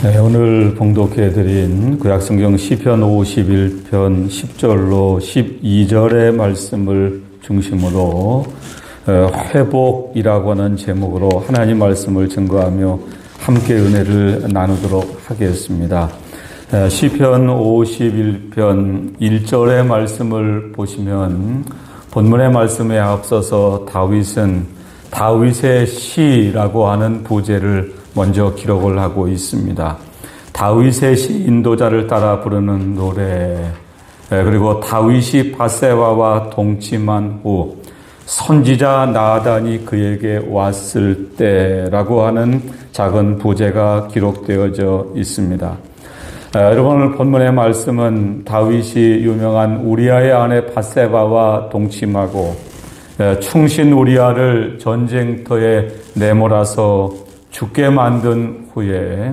네, 오늘 봉독해드린 구약성경 시편 51편 10절로 12절의 말씀을 중심으로 회복이라고 하는 제목으로 하나님 말씀을 증거하며 함께 은혜를 나누도록 하겠습니다. 시편 51편 1절의 말씀을 보시면 본문의 말씀에 앞서서 다윗은 다윗의 시라고 하는 부제를 먼저 기록을 하고 있습니다. 다윗의 시 인도자를 따라 부르는 노래, 그리고 다윗이 밧세바와 동침한 후 선지자 나단이 그에게 왔을 때라고 하는 작은 부제가 기록되어져 있습니다. 여러분, 오늘 본문의 말씀은 다윗이 유명한 우리아의 아내 밧세바와 동침하고 충신 우리아를 전쟁터에 내몰아서 죽게 만든 후에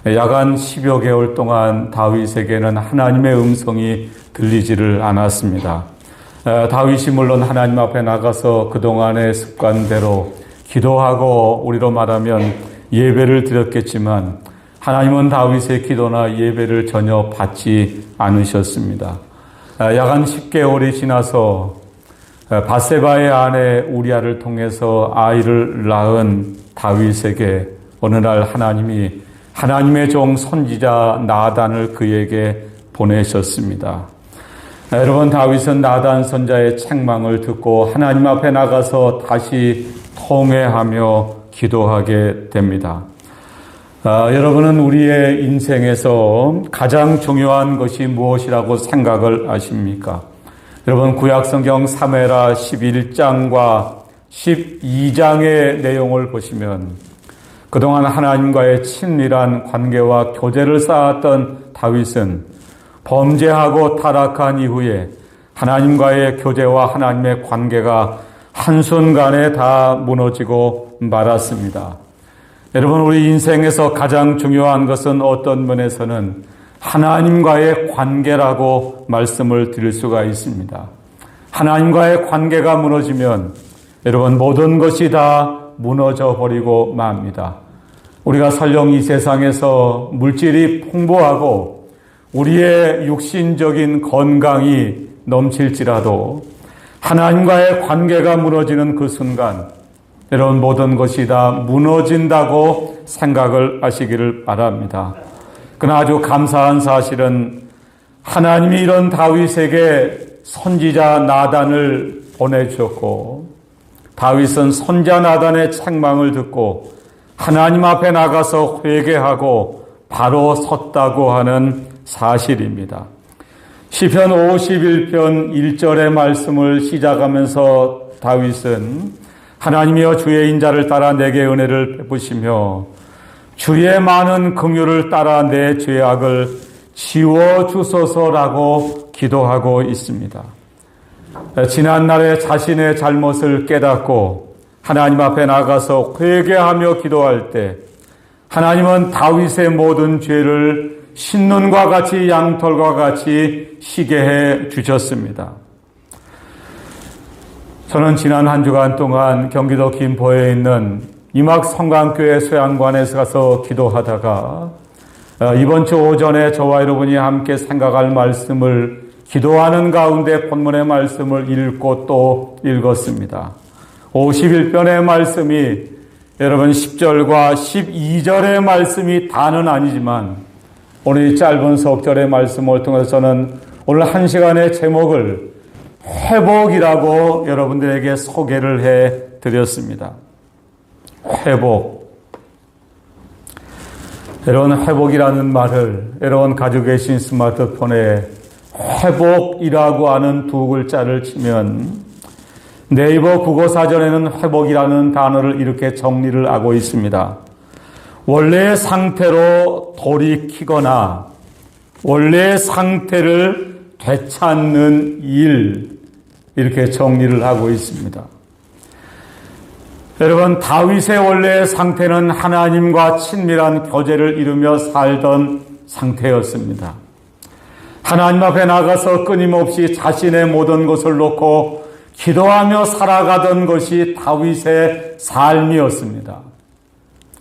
야간 10여 개월 동안 다윗에게는 하나님의 음성이 들리지를 않았습니다. 다윗이 물론 하나님 앞에 나가서 그동안의 습관대로 기도하고 우리로 말하면 예배를 드렸겠지만 하나님은 다윗의 기도나 예배를 전혀 받지 않으셨습니다. 야간 10개월이 지나서 밧세바의 아내 우리아를 통해서 아이를 낳은 다윗에게 어느 날 하나님이 하나님의 종 선지자 나단을 그에게 보내셨습니다. 여러분, 다윗은 나단 선자의 책망을 듣고 하나님 앞에 나가서 다시 통회하며 기도하게 됩니다. 여러분은 우리의 인생에서 가장 중요한 것이 무엇이라고 생각을 하십니까? 여러분, 구약성경 사무엘하 11장과 12장의 내용을 보시면 그동안 하나님과의 친밀한 관계와 교제를 쌓았던 다윗은 범죄하고 타락한 이후에 하나님과의 교제와 하나님의 관계가 한순간에 다 무너지고 말았습니다. 여러분, 우리 인생에서 가장 중요한 것은 어떤 면에서는 하나님과의 관계라고 말씀을 드릴 수가 있습니다. 하나님과의 관계가 무너지면 여러분, 모든 것이 다 무너져 버리고 맙니다. 우리가 설령 이 세상에서 물질이 풍부하고 우리의 육신적인 건강이 넘칠지라도 하나님과의 관계가 무너지는 그 순간 여러분, 모든 것이 다 무너진다고 생각을 하시기를 바랍니다. 그러나 아주 감사한 사실은 하나님이 이런 다윗에게 선지자 나단을 보내주셨고 다윗은 선지자 나단의 책망을 듣고 하나님 앞에 나가서 회개하고 바로 섰다고 하는 사실입니다. 시편 51편 1절의 말씀을 시작하면서 다윗은 하나님이여 주의 인자를 따라 내게 은혜를 베푸시며 주의 많은 긍휼을 따라 내 죄악을 지워주소서라고 기도하고 있습니다. 지난날에 자신의 잘못을 깨닫고 하나님 앞에 나가서 회개하며 기도할 때 하나님은 다윗의 모든 죄를 신눈과 같이 양털과 같이 시게 해 주셨습니다. 저는 지난 한 주간 동안 경기도 김포에 있는 임학성강교회 소양관에서 가서 기도하다가 이번 주 오전에 저와 여러분이 함께 생각할 말씀을 기도하는 가운데 본문의 말씀을 읽고 또 읽었습니다. 51편의 말씀이 여러분 10절과 12절의 말씀이 다는 아니지만 오늘 이 짧은 석절의 말씀을 통해서 저는 오늘 한 시간의 제목을 회복이라고 여러분들에게 소개를 해 드렸습니다. 회복. 여러분, 회복이라는 말을 여러분 가지고 계신 스마트폰에 회복이라고 하는 두 글자를 치면 네이버 국어사전에는 회복이라는 단어를 이렇게 정리를 하고 있습니다. 원래의 상태로 돌이키거나 원래의 상태를 되찾는 일, 이렇게 정리를 하고 있습니다. 여러분, 다윗의 원래의 상태는 하나님과 친밀한 교제를 이루며 살던 상태였습니다. 하나님 앞에 나가서 끊임없이 자신의 모든 것을 놓고 기도하며 살아가던 것이 다윗의 삶이었습니다.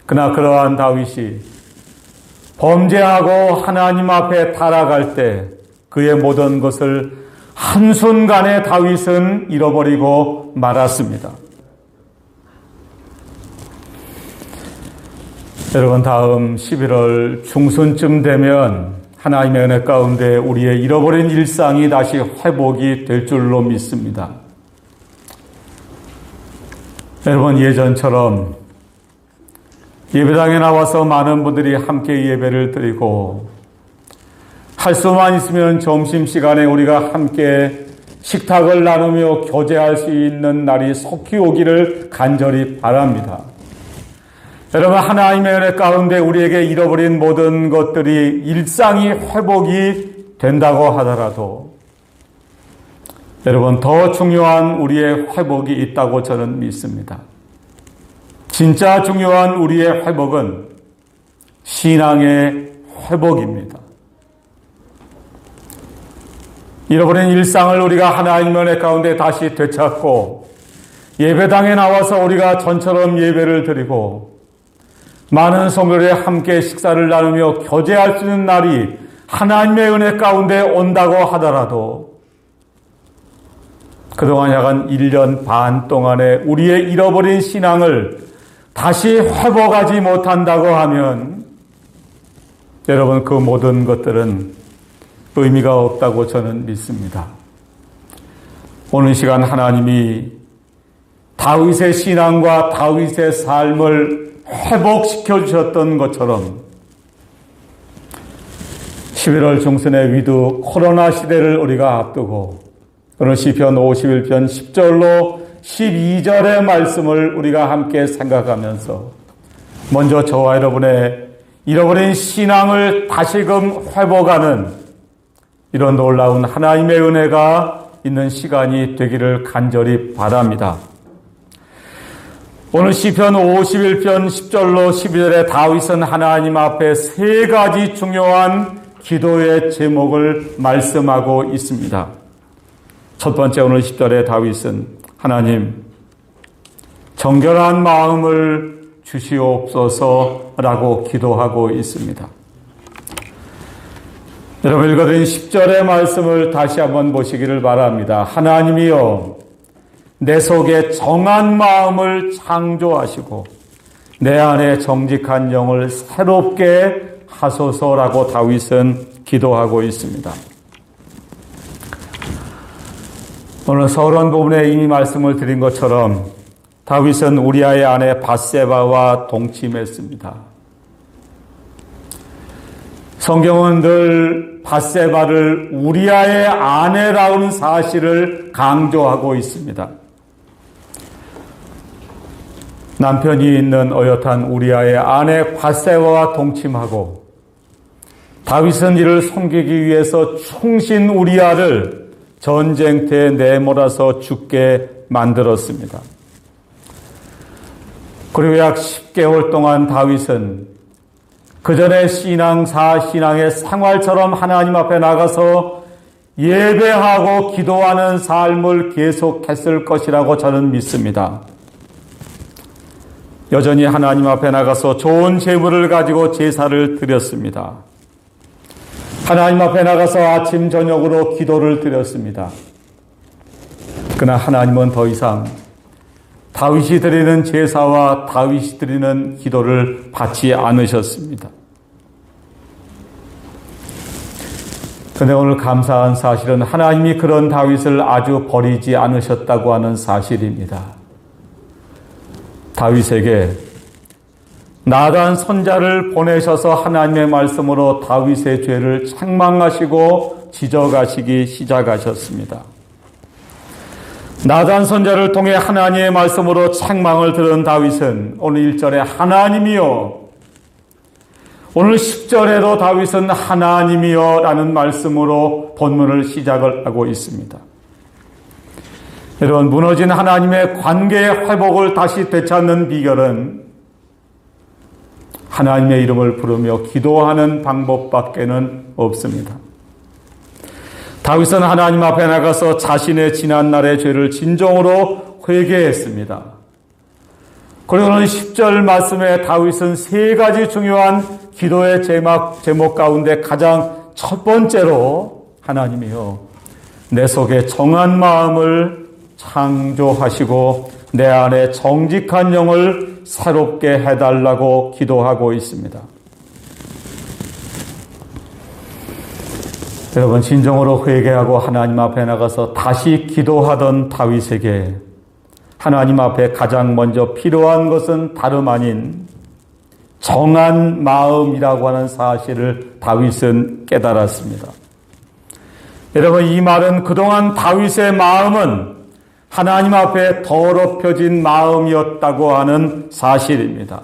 그러나 그러한 다윗이 범죄하고 하나님 앞에 타락할 때 그의 모든 것을 한순간에 다윗은 잃어버리고 말았습니다. 여러분, 다음 11월 중순쯤 되면 하나님의 은혜 가운데 우리의 잃어버린 일상이 다시 회복이 될 줄로 믿습니다. 여러분, 예전처럼 예배당에 나와서 많은 분들이 함께 예배를 드리고 할 수만 있으면 점심시간에 우리가 함께 식탁을 나누며 교제할 수 있는 날이 속히 오기를 간절히 바랍니다. 여러분, 하나님의 은혜 가운데 우리에게 잃어버린 모든 것들이 일상이 회복이 된다고 하더라도 여러분, 더 중요한 우리의 회복이 있다고 저는 믿습니다. 진짜 중요한 우리의 회복은 신앙의 회복입니다. 잃어버린 일상을 우리가 하나님의 은혜 가운데 다시 되찾고 예배당에 나와서 우리가 전처럼 예배를 드리고 많은 성도들이 함께 식사를 나누며 교제할 수 있는 날이 하나님의 은혜 가운데 온다고 하더라도 그동안 약 한 1년 반 동안에 우리의 잃어버린 신앙을 다시 회복하지 못한다고 하면 여러분, 그 모든 것들은 의미가 없다고 저는 믿습니다. 오늘 시간 하나님이 다윗의 신앙과 다윗의 삶을 회복시켜 주셨던 것처럼 11월 중순의 위드 코로나 시대를 우리가 앞두고 오늘 시편 51편 10절로 12절의 말씀을 우리가 함께 생각하면서 먼저 저와 여러분의 잃어버린 신앙을 다시금 회복하는 이런 놀라운 하나님의 은혜가 있는 시간이 되기를 간절히 바랍니다. 오늘 시편 51편 10절로 12절에 다윗은 하나님 앞에 세 가지 중요한 기도의 제목을 말씀하고 있습니다. 첫 번째, 오늘 10절에 다윗은 하나님, 정결한 마음을 주시옵소서라고 기도하고 있습니다. 여러분, 읽어드린 10절의 말씀을 다시 한번 보시기를 바랍니다. 하나님이여, 내 속에 정한 마음을 창조하시고 내 안에 정직한 영을 새롭게 하소서라고 다윗은 기도하고 있습니다. 오늘 서론 부분에 이미 말씀을 드린 것처럼 다윗은 우리아의 아내 밧세바와 동침했습니다. 성경은 늘 밧세바를 우리아의 아내라는 사실을 강조하고 있습니다. 남편이 있는 어엿한 우리아의 아내 밧세바와 동침하고 다윗은 이를 섬기기 위해서 충신 우리아를 전쟁터에 내몰아서 죽게 만들었습니다. 그리고 약 10개월 동안 다윗은 그전의 신앙의 생활처럼 하나님 앞에 나가서 예배하고 기도하는 삶을 계속했을 것이라고 저는 믿습니다. 여전히 하나님 앞에 나가서 좋은 제물을 가지고 제사를 드렸습니다. 하나님 앞에 나가서 아침 저녁으로 기도를 드렸습니다. 그러나 하나님은 더 이상 다윗이 드리는 제사와 다윗이 드리는 기도를 받지 않으셨습니다. 그런데 오늘 감사한 사실은 하나님이 그런 다윗을 아주 버리지 않으셨다고 하는 사실입니다. 다윗에게 나단 선자를 보내셔서 하나님의 말씀으로 다윗의 죄를 책망하시고 지적하시기 시작하셨습니다. 나단 선자를 통해 하나님의 말씀으로 책망을 들은 다윗은 오늘 1절에 하나님이여, 오늘 10절에도 다윗은 하나님이여 라는 말씀으로 본문을 시작을 하고 있습니다. 여러분, 무너진 하나님의 관계의 회복을 다시 되찾는 비결은 하나님의 이름을 부르며 기도하는 방법밖에는 없습니다. 다윗은 하나님 앞에 나가서 자신의 지난날의 죄를 진정으로 회개했습니다. 그리고는 10절 말씀에 다윗은 세 가지 중요한 기도의 제목 가운데 가장 첫 번째로 하나님이여 내 속에 정한 마음을 창조하시고 내 안에 정직한 영을 새롭게 해달라고 기도하고 있습니다. 여러분 진정으로 회개하고 하나님 앞에 나가서 다시 기도하던 다윗에게 하나님 앞에 가장 먼저 필요한 것은 다름 아닌 정한 마음이라고 하는 사실을 다윗은 깨달았습니다. 여러분 이 말은 그동안 다윗의 마음은 하나님 앞에 더럽혀진 마음이었다고 하는 사실입니다.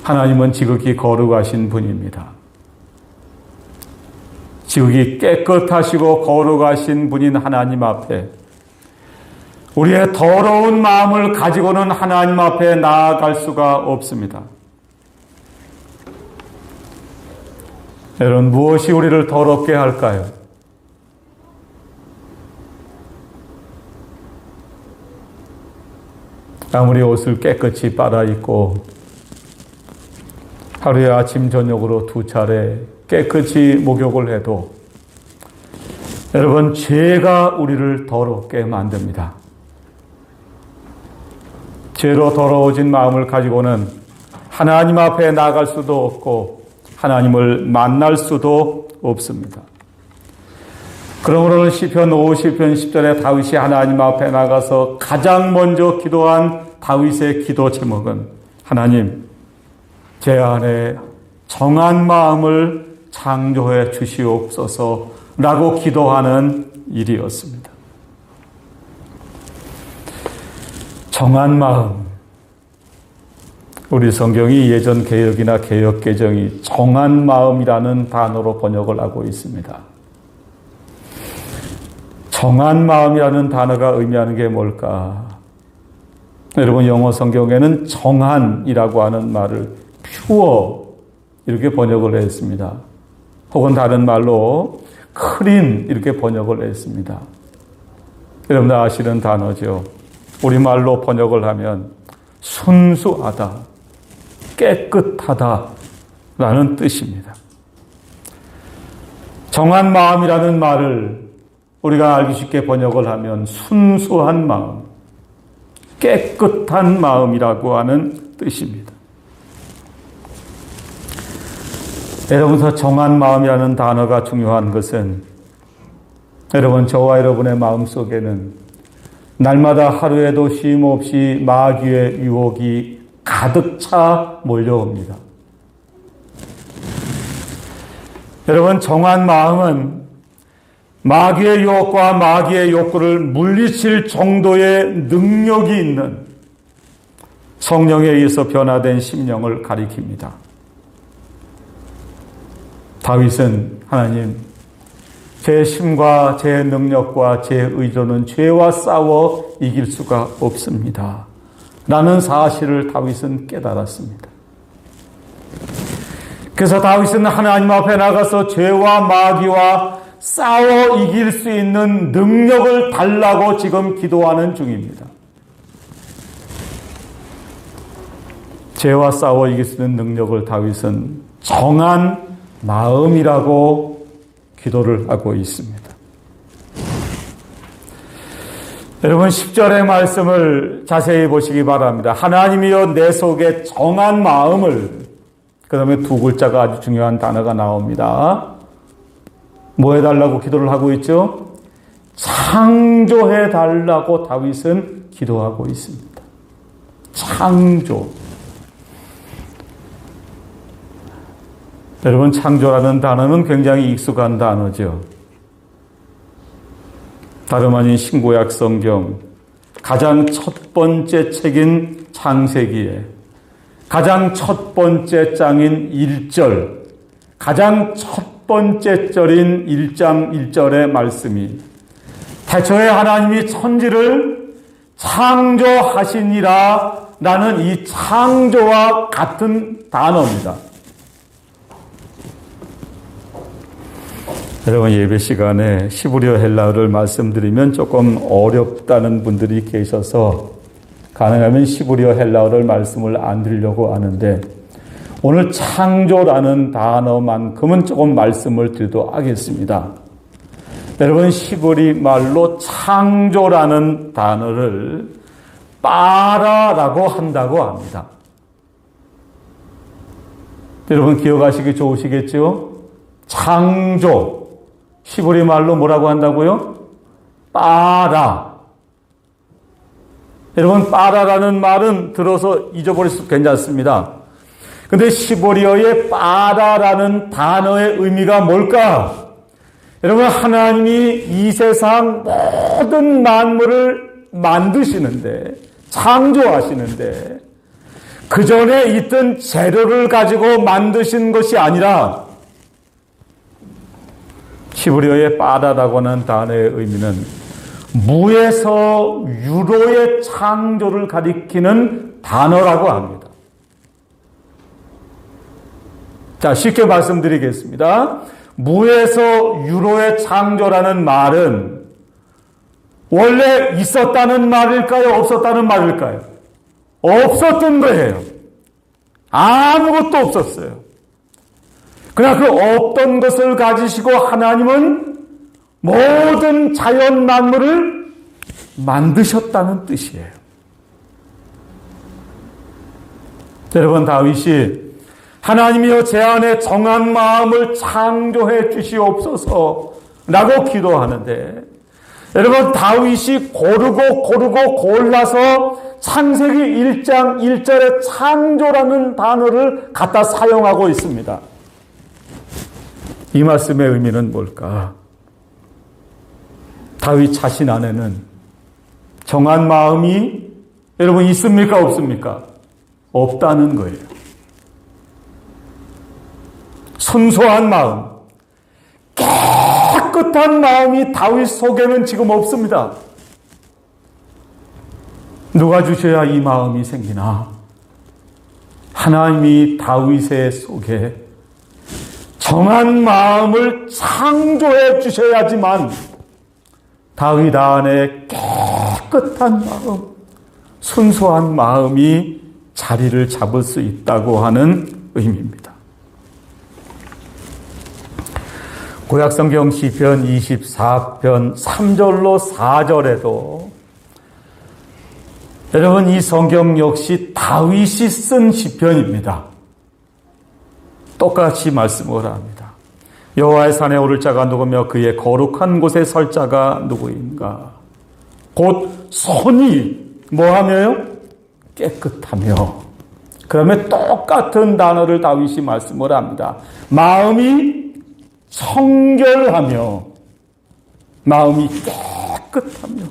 하나님은 지극히 거룩하신 분입니다. 지극히 깨끗하시고 거룩하신 분인 하나님 앞에 우리의 더러운 마음을 가지고는 하나님 앞에 나아갈 수가 없습니다. 여러분 무엇이 우리를 더럽게 할까요? 아무리 옷을 깨끗이 빨아입고 하루에 아침 저녁으로 2차례 깨끗이 목욕을 해도 여러분 죄가 우리를 더럽게 만듭니다. 죄로 더러워진 마음을 가지고는 하나님 앞에 나갈 수도 없고 하나님을 만날 수도 없습니다. 그러므로 시편 50편 10절에 다윗이 하나님 앞에 나가서 가장 먼저 기도한 다윗의 기도 제목은 하나님 제 안에 정한 마음을 창조해 주시옵소서라고 기도하는 일이었습니다. 정한 마음. 우리 성경이 예전 개역이나 개역 개정이 정한 마음이라는 단어로 번역을 하고 있습니다. 정한 마음이라는 단어가 의미하는 게 뭘까? 여러분 영어 성경에는 정한이라고 하는 말을 pure 이렇게 번역을 했습니다. 혹은 다른 말로 clean 이렇게 번역을 했습니다. 여러분들 아시는 단어죠. 우리말로 번역을 하면 순수하다, 깨끗하다 라는 뜻입니다. 정한 마음이라는 말을 우리가 알기 쉽게 번역을 하면 순수한 마음, 깨끗한 마음이라고 하는 뜻입니다. 여러분서 정한 마음이라는 단어가 중요한 것은 여러분 저와 여러분의 마음속에는 날마다 하루에도 쉼 없이 마귀의 유혹이 가득 차 몰려옵니다. 여러분 정한 마음은 마귀의 유혹과 마귀의 욕구를 물리칠 정도의 능력이 있는 성령에 의해서 변화된 심령을 가리킵니다. 다윗은 하나님, 제 힘과 제 능력과 제 의존은 죄와 싸워 이길 수가 없습니다. 라는 사실을 다윗은 깨달았습니다. 그래서 다윗은 하나님 앞에 나가서 죄와 마귀와 싸워 이길 수 있는 능력을 달라고 지금 기도하는 중입니다. 죄와 싸워 이길 수 있는 능력을 다윗은 정한 마음이라고 기도를 하고 있습니다. 여러분 10절의 말씀을 자세히 보시기 바랍니다. 하나님이여 내 속에 정한 마음을, 그 다음에 두 글자가 아주 중요한 단어가 나옵니다. 뭐 해달라고 기도를 하고 있죠? 창조해달라고 다윗은 기도하고 있습니다. 창조. 여러분 창조라는 단어는 굉장히 익숙한 단어죠. 다름 아닌 신구약 성경 가장 첫 번째 책인 창세기에 가장 첫 번째 장인 1절, 가장 첫 번째 절인 1장 1절의 말씀이 태초에 하나님이 천지를 창조하시니라 라는 이 창조와 같은 단어입니다. 여러분, 예배 시간에 히브리어 헬라어를 말씀드리면 조금 어렵다는 분들이 계셔서 가능하면 히브리어 헬라어를 말씀을 안 드리려고 하는데, 오늘 창조라는 단어만큼은 조금 말씀을 드리도록 하겠습니다. 여러분, 히브리 말로 창조라는 단어를 빠라라고 한다고 합니다. 여러분, 기억하시기 좋으시겠죠? 창조. 히브리 말로 뭐라고 한다고요? 빠라. 여러분, 빠라라는 말은 들어서 잊어버릴 수 괜찮습니다. 근데 히브리어의 빠라라는 단어의 의미가 뭘까? 여러분, 하나님이 이 세상 모든 만물을 만드시는데, 창조하시는데, 그 전에 있던 재료를 가지고 만드신 것이 아니라, 히브리어의 빠라라고 하는 단어의 의미는 무에서 유로의 창조를 가리키는 단어라고 합니다. 자, 쉽게 말씀드리겠습니다. 무에서 유로의 창조라는 말은 원래 있었다는 말일까요? 없었다는 말일까요? 없었던 거예요. 아무것도 없었어요. 그러나 그 없던 것을 가지시고 하나님은 모든 자연 만물을 만드셨다는 뜻이에요. 여러분, 다윗이 하나님이여 제 안에 정한 마음을 창조해 주시옵소서 라고 기도하는데, 여러분, 다윗이 고르고 골라서 창세기 1장 1절에 창조라는 단어를 갖다 사용하고 있습니다. 이 말씀의 의미는 뭘까? 다윗 자신 안에는 정한 마음이 여러분 있습니까? 없습니까? 없다는 거예요. 순수한 마음, 깨끗한 마음이 다윗 속에는 지금 없습니다. 누가 주셔야 이 마음이 생기나? 하나님이 다윗의 속에 정한 마음을 창조해 주셔야지만 다윗 안에 깨끗한 마음, 순수한 마음이 자리를 잡을 수 있다고 하는 의미입니다. 구약성경 시편 24편 3절로 4절에도 여러분, 이 성경 역시 다윗이 쓴 시편입니다. 똑같이 말씀을 합니다. 여호와의 산에 오를 자가 누구며 그의 거룩한 곳에 설 자가 누구인가? 곧 손이 뭐하며요? 깨끗하며. 그러면 똑같은 단어를 다윗이 말씀을 합니다. 마음이 청결하며, 마음이 깨끗하며,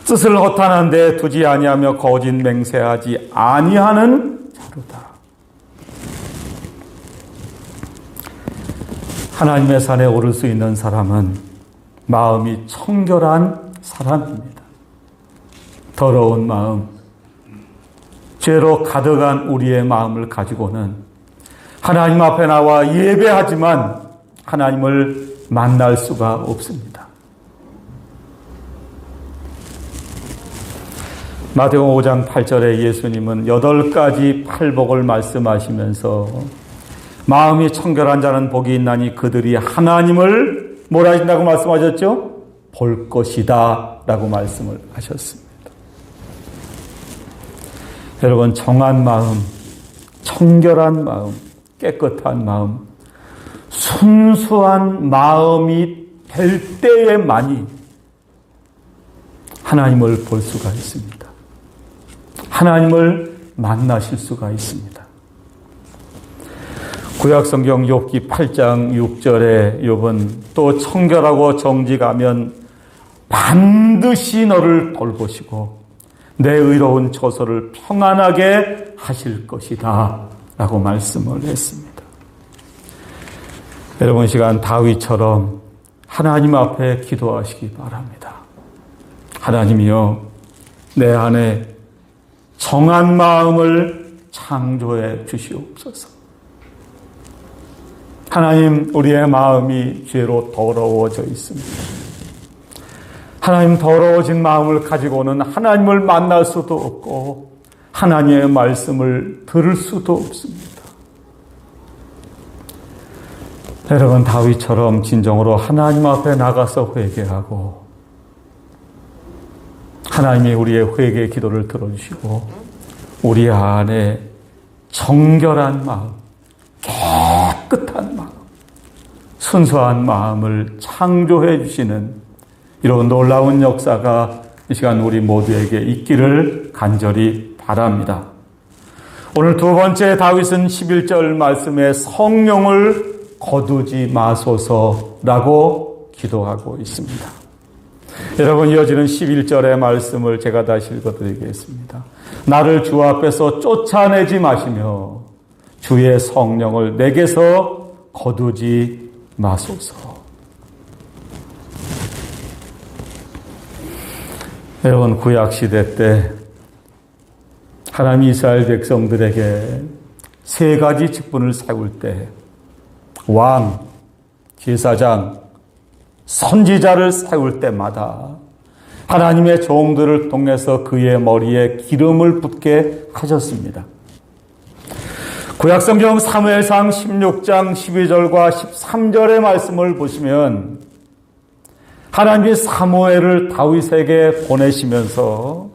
뜻을 허탄한 데 두지 아니하며 거짓 맹세하지 아니하는 자로다. 하나님의 산에 오를 수 있는 사람은 마음이 청결한 사람입니다. 더러운 마음, 죄로 가득한 우리의 마음을 가지고는 하나님 앞에 나와 예배하지만 하나님을 만날 수가 없습니다. 마태복음 5장 8절에 예수님은 8가지 팔복을 말씀하시면서 마음이 청결한 자는 복이 있나니 그들이 하나님을 뭐라 하신다고 말씀하셨죠? 볼 것이다 라고 말씀을 하셨습니다. 여러분, 정한 마음, 청결한 마음, 깨끗한 마음, 순수한 마음이 될 때에만이 하나님을 볼 수가 있습니다. 하나님을 만나실 수가 있습니다. 구약성경 욥기 8장 6절에 욥은 또 청결하고 정직하면 반드시 너를 돌보시고 내 의로운 처소를 평안하게 하실 것이다 라고 말씀을 했습니다. 여러분, 시간 다윗처럼 하나님 앞에 기도하시기 바랍니다. 하나님이여, 내 안에 정한 마음을 창조해 주시옵소서. 하나님, 우리의 마음이 죄로 더러워져 있습니다. 하나님, 더러워진 마음을 가지고는 하나님을 만날 수도 없고 하나님의 말씀을 들을 수도 없습니다. 여러분, 다윗처럼 진정으로 하나님 앞에 나가서 회개하고 하나님이 우리의 회개 기도를 들어주시고 우리 안에 정결한 마음, 깨끗한 마음, 순수한 마음을 창조해 주시는 이런 놀라운 역사가 이 시간 우리 모두에게 있기를 간절히 바랍니다. 오늘 두 번째 다윗은 11절 말씀에 성령을 거두지 마소서라고 기도하고 있습니다. 여러분, 이어지는 11절의 말씀을 제가 다시 읽어드리겠습니다. 나를 주 앞에서 쫓아내지 마시며 주의 성령을 내게서 거두지 마소서. 여러분, 구약시대 때 하나님 이스라엘 백성들에게 세 가지 직분을 세울 때 왕, 제사장, 선지자를 세울 때마다 하나님의 종들을 통해서 그의 머리에 기름을 붓게 하셨습니다. 구약성경 사무엘상 16장 12절과 13절의 말씀을 보시면 하나님이 사무엘을 다윗에게 보내시면서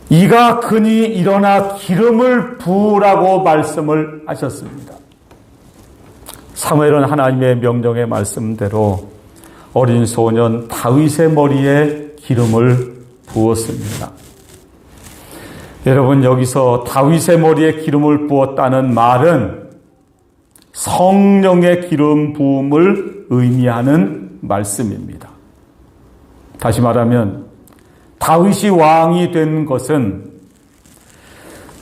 이가 그니 일어나 기름을 부으라고 말씀을 하셨습니다. 사무엘은 하나님의 명령의 말씀대로 어린 소년 다윗의 머리에 기름을 부었습니다. 여러분, 여기서 다윗의 머리에 기름을 부었다는 말은 성령의 기름 부음을 의미하는 말씀입니다. 다시 말하면 다윗이 왕이 된 것은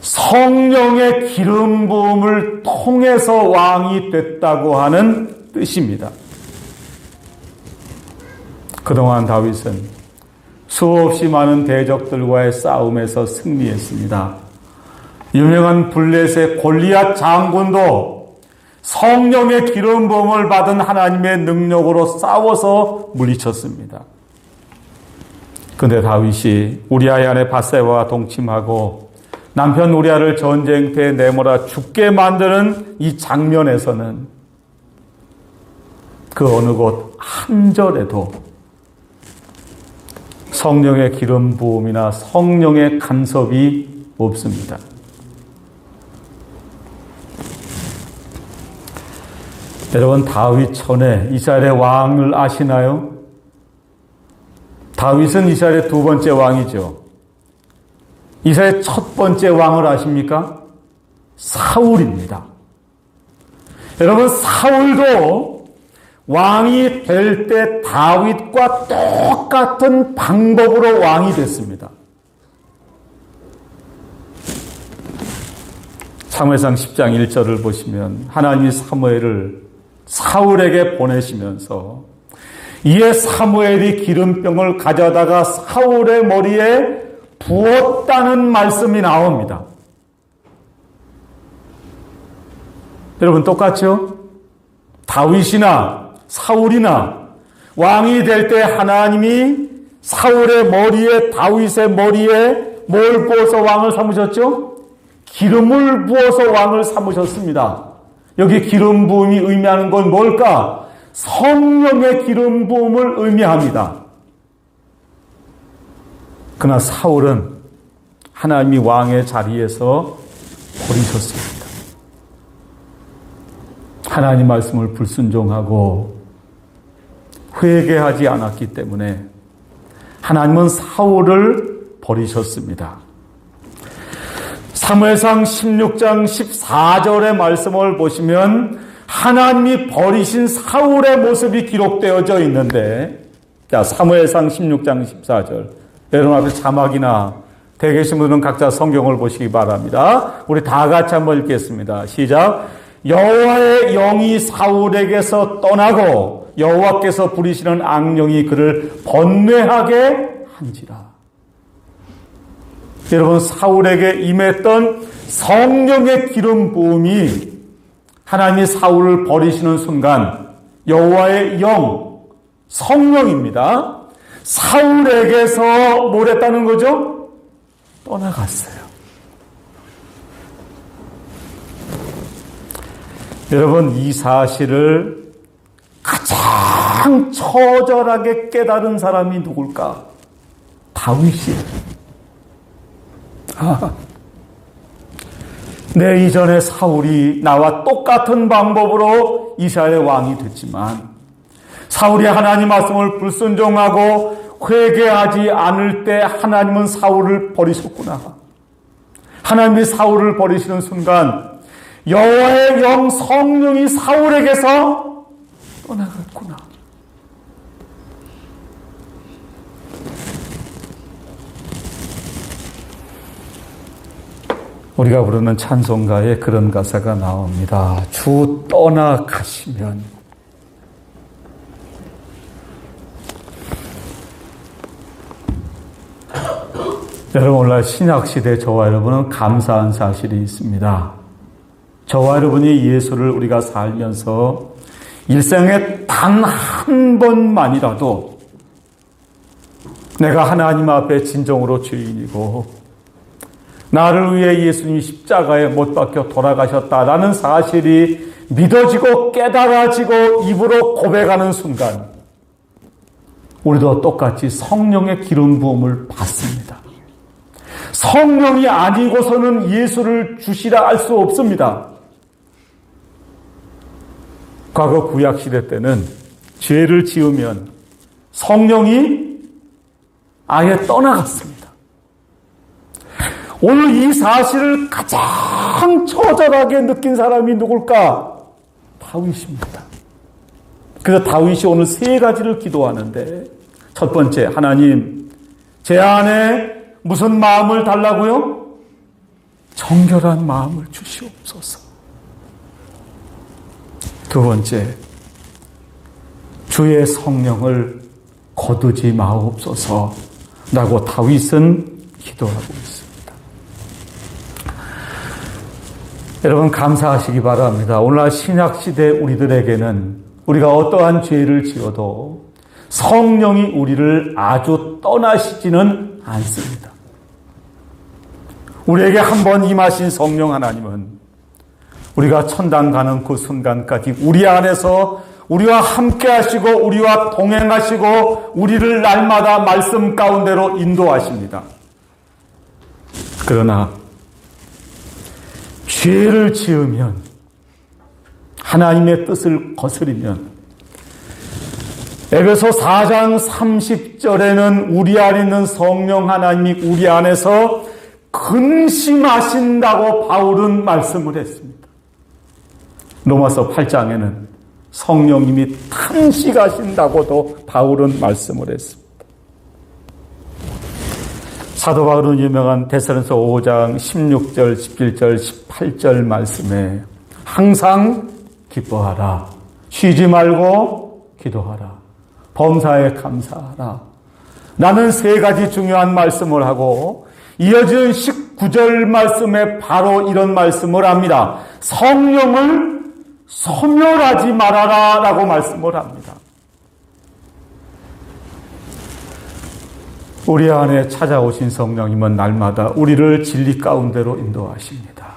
성령의 기름 부음을 통해서 왕이 됐다고 하는 뜻입니다. 그동안 다윗은 수없이 많은 대적들과의 싸움에서 승리했습니다. 유명한 블레셋 골리앗 장군도 성령의 기름 부음을 받은 하나님의 능력으로 싸워서 물리쳤습니다. 그런데 다윗이 우리아의 아내 밧세바와 동침하고 남편 우리아를 전쟁터에 내몰아 죽게 만드는 이 장면에서는 그 어느 곳 한 절에도 성령의 기름 부음이나 성령의 간섭이 없습니다. 여러분, 다윗 전에 이스라엘의 왕을 아시나요? 다윗은 이스라엘의 두 번째 왕이죠. 이스라엘의 첫 번째 왕을 아십니까? 사울입니다. 여러분, 사울도 왕이 될 때 다윗과 똑같은 방법으로 왕이 됐습니다. 사무엘상 10장 1절을 보시면 하나님이 사무엘을 사울에게 보내시면서 이에 사무엘이 기름병을 가져다가 사울의 머리에 부었다는 말씀이 나옵니다. 여러분, 똑같죠? 다윗이나 사울이나 왕이 될 때 하나님이 사울의 머리에, 다윗의 머리에 뭘 부어서 왕을 삼으셨죠? 기름을 부어서 왕을 삼으셨습니다. 여기 기름 부음이 의미하는 건 뭘까? 성령의 기름 부음을 의미합니다. 그러나 사울은 하나님이 왕의 자리에서 버리셨습니다. 하나님 말씀을 불순종하고 회개하지 않았기 때문에 하나님은 사울을 버리셨습니다. 사무엘상 16장 14절의 말씀을 보시면 하나님이 버리신 사울의 모습이 기록되어져 있는데, 자, 사무엘상 16장 14절. 여러분 앞에 자막이나 대 계신 분들은 각자 성경을 보시기 바랍니다. 우리 다 같이 한번 읽겠습니다. 시작. 여호와의 영이 사울에게서 떠나고 여호와께서 부리시는 악령이 그를 번뇌하게 한지라. 여러분, 사울에게 임했던 성령의 기름 부음이 하나님이 사울을 버리시는 순간 여호와의 영, 성령입니다. 사울에게서 뭘 했다는 거죠? 떠나갔어요. 여러분, 이 사실을 가장 처절하게 깨달은 사람이 누굴까? 다윗이에요. 내 이전에 사울이 나와 똑같은 방법으로 이스라엘의 왕이 됐지만 사울이 하나님 말씀을 불순종하고 회개하지 않을 때 하나님은 사울을 버리셨구나. 하나님이 사울을 버리시는 순간 여호와의 영 성령이 사울에게서 떠나갔구나. 우리가 부르는 찬송가에 그런 가사가 나옵니다. 주 떠나가시면 여러분, 오늘날 신약시대 저와 여러분은 감사한 사실이 있습니다. 저와 여러분이 예수를 우리가 살면서 일생에 단 한 번만이라도 내가 하나님 앞에 진정으로 죄인이고 나를 위해 예수님이 십자가에 못 박혀 돌아가셨다라는 사실이 믿어지고 깨달아지고 입으로 고백하는 순간 우리도 똑같이 성령의 기름 부음을 받습니다. 성령이 아니고서는 예수를 주시라 할 수 없습니다. 과거 구약시대 때는 죄를 지으면 성령이 아예 떠나갔습니다. 오늘 이 사실을 가장 처절하게 느낀 사람이 누굴까? 다윗입니다. 그래서 다윗이 오늘 세 가지를 기도하는데, 첫 번째, 하나님, 제 안에 무슨 마음을 달라고요? 정결한 마음을 주시옵소서. 두 번째, 주의 성령을 거두지 마옵소서 라고 다윗은 기도하고 있습니다. 여러분, 감사하시기 바랍니다. 오늘날 신약시대 우리들에게는 우리가 어떠한 죄를 지어도 성령이 우리를 아주 떠나시지는 않습니다. 우리에게 한번 임하신 성령 하나님은 우리가 천당 가는 그 순간까지 우리 안에서 우리와 함께 하시고 우리와 동행하시고 우리를 날마다 말씀 가운데로 인도하십니다. 그러나 죄를 지으면, 하나님의 뜻을 거스리면, 에베소 4장 30절에는 우리 안에 있는 성령 하나님이 우리 안에서 근심하신다고 바울은 말씀을 했습니다. 로마서 8장에는 성령님이 탄식하신다고도 바울은 말씀을 했습니다. 사도 바울은 유명한 데살로니가서 5장 16절, 17절, 18절 말씀에 항상 기뻐하라, 쉬지 말고 기도하라, 범사에 감사하라. 나는 세 가지 중요한 말씀을 하고 이어지는 19절 말씀에 바로 이런 말씀을 합니다. 성령을 소멸하지 말아라 라고 말씀을 합니다. 우리 안에 찾아오신 성령님은 날마다 우리를 진리 가운데로 인도하십니다.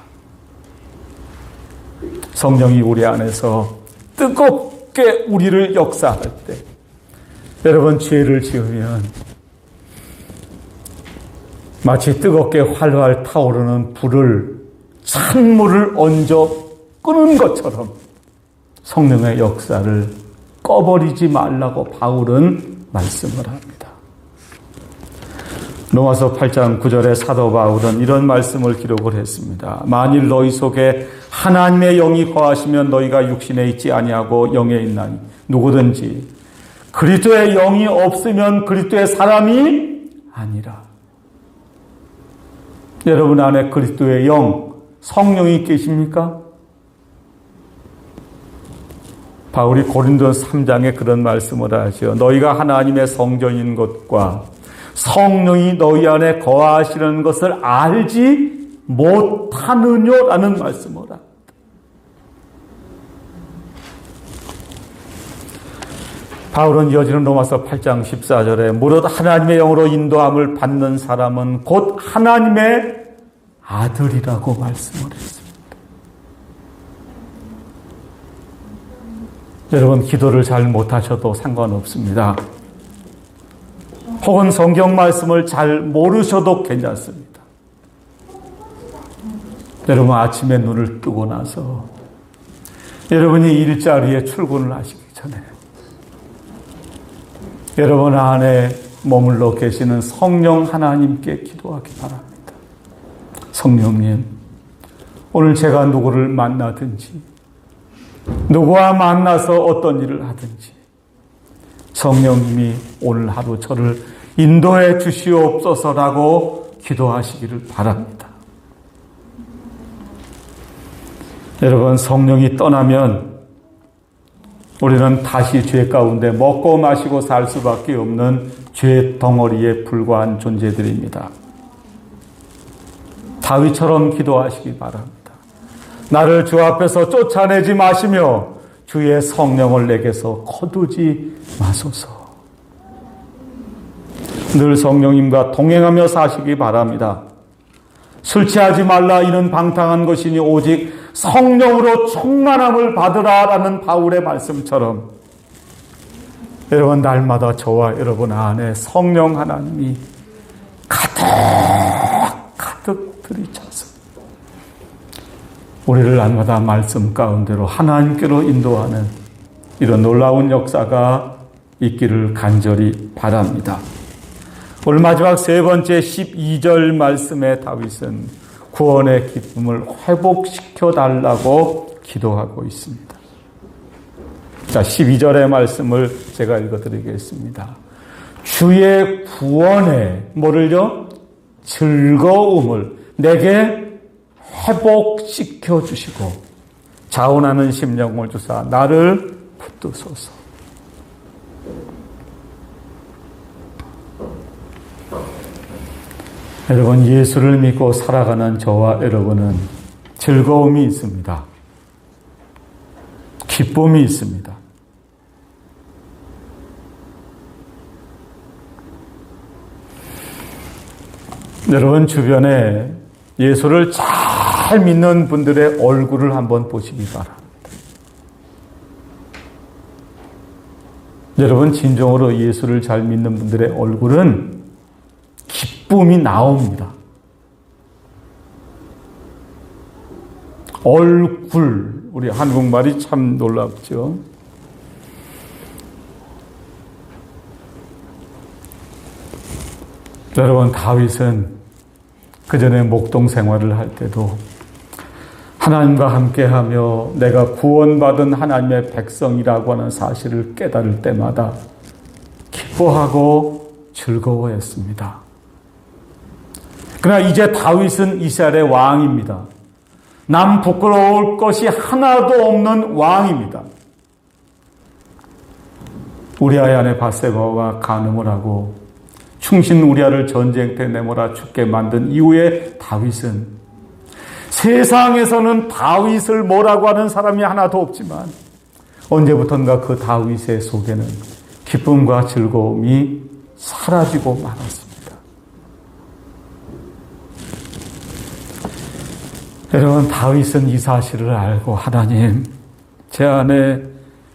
성령이 우리 안에서 뜨겁게 우리를 역사할 때, 여러분, 죄를 지으면 마치 뜨겁게 활활 타오르는 불을, 찬물을 얹어 끄는 것처럼 성령의 역사를 꺼버리지 말라고 바울은 말씀을 합니다. 로마서 8장 9절에 사도 바울은 이런 말씀을 기록을 했습니다. 만일 너희 속에 하나님의 영이 거하시면 너희가 육신에 있지 아니하고 영에 있나니 누구든지 그리스도의 영이 없으면 그리스도의 사람이 아니라. 여러분 안에 그리스도의 영, 성령이 계십니까? 바울이 고린도서 3장에 그런 말씀을 하죠. 너희가 하나님의 성전인 것과 성령이 너희 안에 거하시는 것을 알지 못하느냐라는 말씀을 합니다. 바울은 이어지는 로마서 8장 14절에 무릇 하나님의 영으로 인도함을 받는 사람은 곧 하나님의 아들이라고 말씀을 했습니다. 여러분, 기도를 잘 못하셔도 상관없습니다. 혹은 성경 말씀을 잘 모르셔도 괜찮습니다. 여러분, 아침에 눈을 뜨고 나서 여러분이 일자리에 출근을 하시기 전에 여러분 안에 머물러 계시는 성령 하나님께 기도하기 바랍니다. 성령님, 오늘 제가 누구를 만나든지 누구와 만나서 어떤 일을 하든지 성령님이 오늘 하루 저를 인도해 주시옵소서라고 기도하시기를 바랍니다. 여러분, 성령이 떠나면 우리는 다시 죄 가운데 먹고 마시고 살 수밖에 없는 죄 덩어리에 불과한 존재들입니다. 다윗처럼 기도하시기 바랍니다. 나를 주 앞에서 쫓아내지 마시며 주의 성령을 내게서 거두지 마소서. 늘 성령님과 동행하며 사시기 바랍니다. 술 취하지 말라, 이는 방탕한 것이니 오직 성령으로 충만함을 받으라라는 바울의 말씀처럼 여러분, 날마다 저와 여러분 안에 성령 하나님이 가득 들이차서 우리를 날마다 말씀 가운데로 하나님께로 인도하는 이런 놀라운 역사가 있기를 간절히 바랍니다. 오늘 마지막 세 번째 12절 말씀에 다윗은 구원의 기쁨을 회복시켜 달라고 기도하고 있습니다. 자, 12절의 말씀을 제가 읽어드리겠습니다. 주의 구원의 뭐를요? 즐거움을 내게 회복시켜 주시고 자원하는 심령을 주사 나를 붙드소서. 여러분, 예수를 믿고 살아가는 저와 여러분은 즐거움이 있습니다. 기쁨이 있습니다. 여러분, 주변에 예수를 잘 믿는 분들의 얼굴을 한번 보시기 바랍니다. 여러분, 진정으로 예수를 잘 믿는 분들의 얼굴은 기쁨이 나옵니다. 얼굴, 우리 한국말이 참 놀랍죠. 여러분, 다윗은 그전에 목동 생활을 할 때도 하나님과 함께하며 내가 구원받은 하나님의 백성이라고 하는 사실을 깨달을 때마다 기뻐하고 즐거워했습니다. 그러나 이제 다윗은 이스라엘의 왕입니다. 남 부끄러울 것이 하나도 없는 왕입니다. 우리아의 아내 밧세바와 간음을 하고 충신 우리아를 전쟁 때 내몰아 죽게 만든 이후에 다윗은 세상에서는 다윗을 뭐라고 하는 사람이 하나도 없지만 언제부턴가 그 다윗의 속에는 기쁨과 즐거움이 사라지고 말았습니다. 여러분, 다윗은 이 사실을 알고 하나님, 제 안에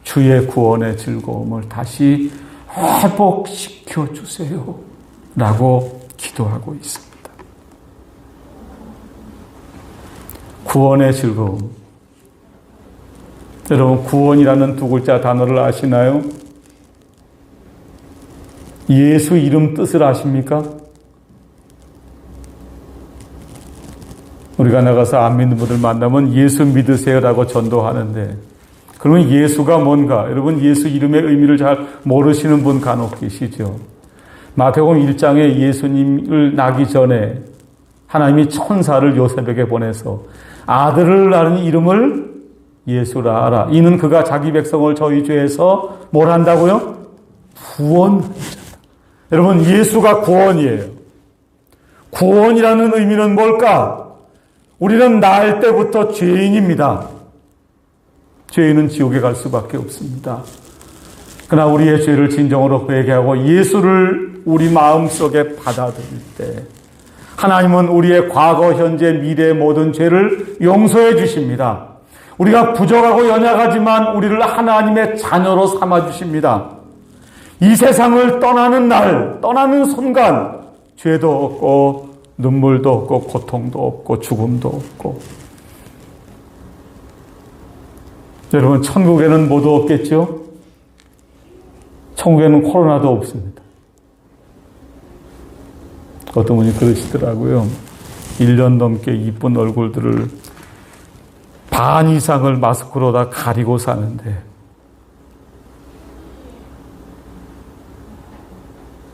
주의 구원의 즐거움을 다시 회복시켜 주세요 라고 기도하고 있습니다. 구원의 즐거움. 여러분, 구원이라는 두 글자 단어를 아시나요? 예수 이름 뜻을 아십니까? 우리가 나가서 안 믿는 분들 만나면 예수 믿으세요라고 전도하는데, 그러면 예수가 뭔가? 여러분, 예수 이름의 의미를 잘 모르시는 분 간혹 계시죠. 마태복음 1장에 예수님을 낳기 전에 하나님이 천사를 요셉에게 보내서 아들을 낳은 이름을 예수라 하라. 이는 그가 자기 백성을 저희 죄에서 뭘 한다고요? 구원하자. 여러분, 예수가 구원이에요. 구원이라는 의미는 뭘까? 우리는 낳을 때부터 죄인입니다. 죄인은 지옥에 갈 수밖에 없습니다. 그러나 우리의 죄를 진정으로 회개하고 예수를 우리 마음속에 받아들일 때 하나님은 우리의 과거, 현재, 미래의 모든 죄를 용서해 주십니다. 우리가 부족하고 연약하지만 우리를 하나님의 자녀로 삼아 주십니다. 이 세상을 떠나는 날, 떠나는 순간 죄도 없고 눈물도 없고 고통도 없고 죽음도 없고. 여러분, 천국에는 뭐도 없겠죠? 천국에는 코로나도 없습니다. 어떤 분이 그러시더라고요. 1년 넘게 이쁜 얼굴들을 반 이상을 마스크로 다 가리고 사는데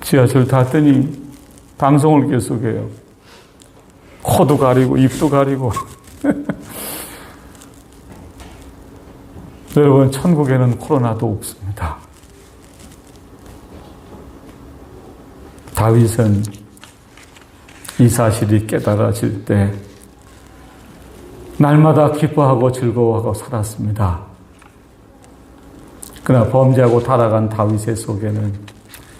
지하철 탔더니 방송을 계속해요. 코도 가리고 입도 가리고. 여러분, 천국에는 코로나도 없습니다. 다윗은 이 사실이 깨달아질 때 날마다 기뻐하고 즐거워하고 살았습니다. 그러나 범죄하고 타락한 다윗의 속에는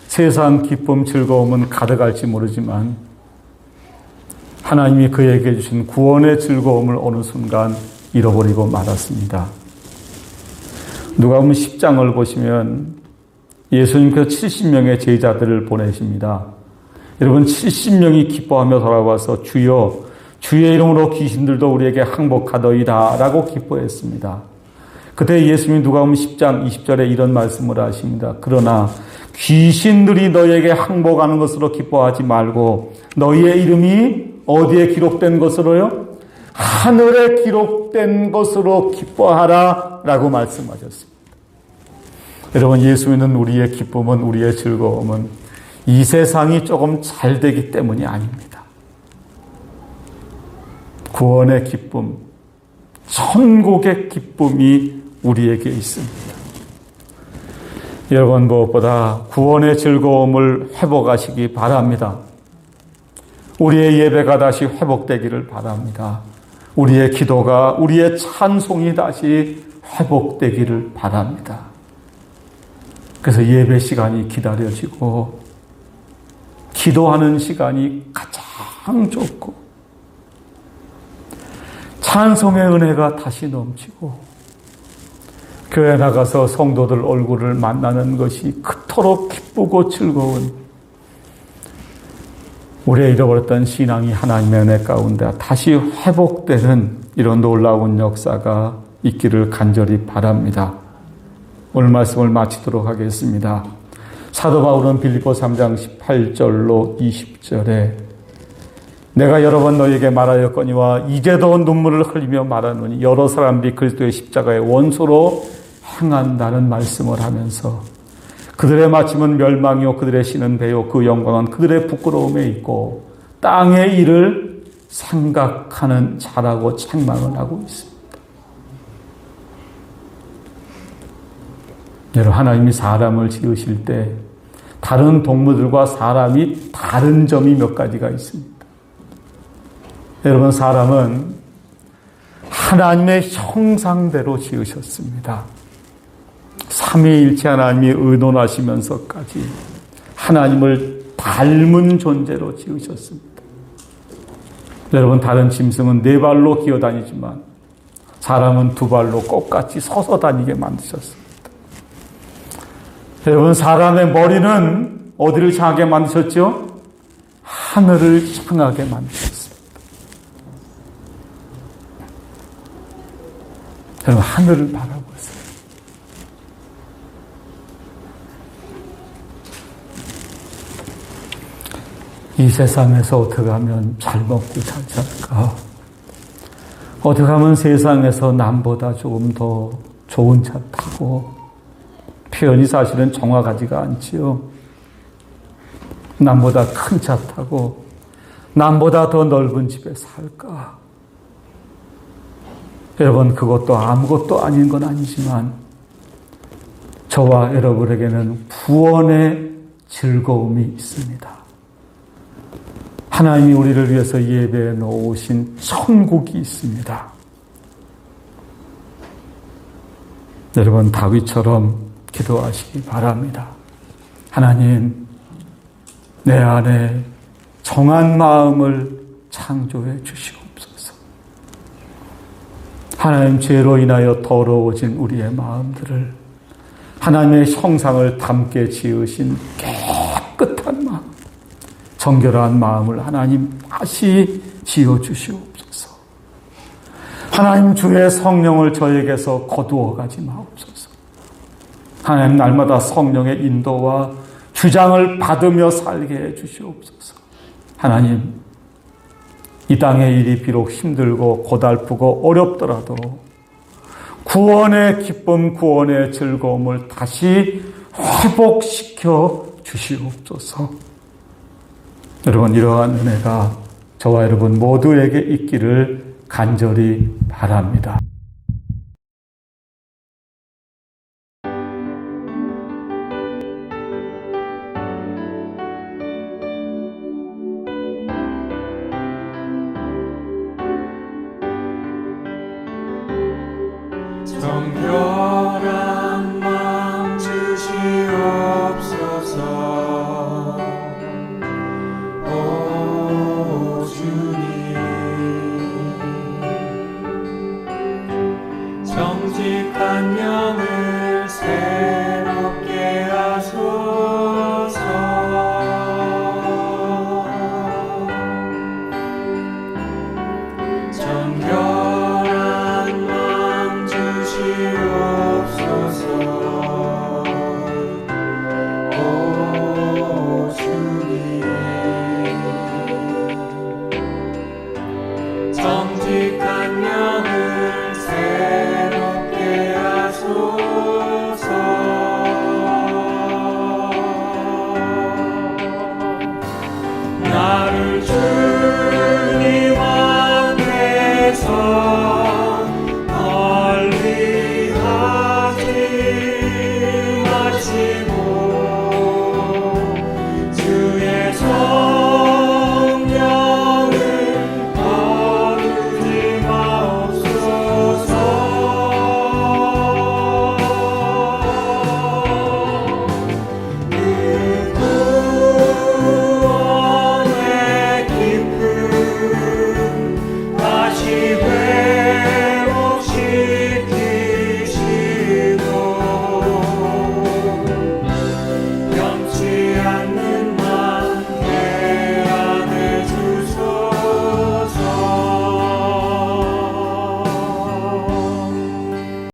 세상 기쁨, 즐거움은 가득할지 모르지만 하나님이 그에게 주신 구원의 즐거움을 어느 순간 잃어버리고 말았습니다. 누가복음 10장을 보시면 예수님께서 70명의 제자들을 보내십니다. 여러분, 70명이 기뻐하며 돌아와서 주여, 주의 이름으로 귀신들도 우리에게 항복하더이다 라고 기뻐했습니다. 그때 예수님이 누가복음 10장 20절에 이런 말씀을 하십니다. 그러나 귀신들이 너희에게 항복하는 것으로 기뻐하지 말고 너희의 이름이 어디에 기록된 것으로요? 하늘에 기록된 것으로 기뻐하라 라고 말씀하셨습니다. 여러분, 예수 믿는 우리의 기쁨은, 우리의 즐거움은 이 세상이 조금 잘 되기 때문이 아닙니다. 구원의 기쁨, 천국의 기쁨이 우리에게 있습니다. 여러분, 무엇보다 구원의 즐거움을 회복하시기 바랍니다. 우리의 예배가 다시 회복되기를 바랍니다. 우리의 기도가, 우리의 찬송이 다시 회복되기를 바랍니다. 그래서 예배 시간이 기다려지고 기도하는 시간이 가장 좋고 찬송의 은혜가 다시 넘치고 교회 나가서 성도들 얼굴을 만나는 것이 그토록 기쁘고 즐거운 우리의 잃어버렸던 신앙이 하나님의 은혜 가운데 다시 회복되는 이런 놀라운 역사가 있기를 간절히 바랍니다. 오늘 말씀을 마치도록 하겠습니다. 사도 바울은 빌립보 3장 18절로 20절에 내가 여러 번 너희에게 말하였거니와 이제도 눈물을 흘리며 말하노니 여러 사람들이 그리스도의 십자가의 원수로 행한다는 말씀을 하면서 그들의 마침은 멸망이요 그들의 신은 배요 그 영광은 그들의 부끄러움에 있고 땅의 일을 생각하는 자라고 책망을 하고 있습니다. 여러분, 하나님이 사람을 지으실 때 다른 동물들과 사람이 다른 점이 몇 가지가 있습니다. 여러분, 사람은 하나님의 형상대로 지으셨습니다. 삼위일체 하나님이 의논하시면서까지 하나님을 닮은 존재로 지으셨습니다. 여러분, 다른 짐승은 네 발로 기어다니지만 사람은 두 발로 똑같이 서서 다니게 만드셨습니다. 여러분, 사람의 머리는 어디를 향하게 만드셨죠? 하늘을 향하게 만드셨습니다. 여러분, 하늘을 바라보세요. 이 세상에서 어떻게 하면 잘 먹고 잘 살까? 어떻게 하면 세상에서 남보다 조금 더 좋은 차 타고, 표현이 사실은 정확하지가 않지요. 남보다 큰 차 타고 남보다 더 넓은 집에 살까? 여러분, 그것도 아무것도 아닌 건 아니지만 저와 여러분에게는 구원의 즐거움이 있습니다. 하나님이 우리를 위해서 예배해 놓으신 천국이 있습니다. 여러분, 다윗처럼 기도하시기 바랍니다. 하나님, 내 안에 정한 마음을 창조해 주시옵소서. 하나님, 죄로 인하여 더러워진 우리의 마음들을 하나님의 형상을 담게 지으신 깨끗한 마음, 정결한 마음을 하나님 다시 지어 주시옵소서. 하나님, 주의 성령을 저에게서 거두어 가지 마옵소서. 하나님, 날마다 성령의 인도와 주장을 받으며 살게 해 주시옵소서. 하나님, 이 땅의 일이 비록 힘들고 고달프고 어렵더라도 구원의 기쁨, 구원의 즐거움을 다시 회복시켜 주시옵소서. 여러분, 이러한 은혜가 저와 여러분 모두에게 있기를 간절히 바랍니다. 정결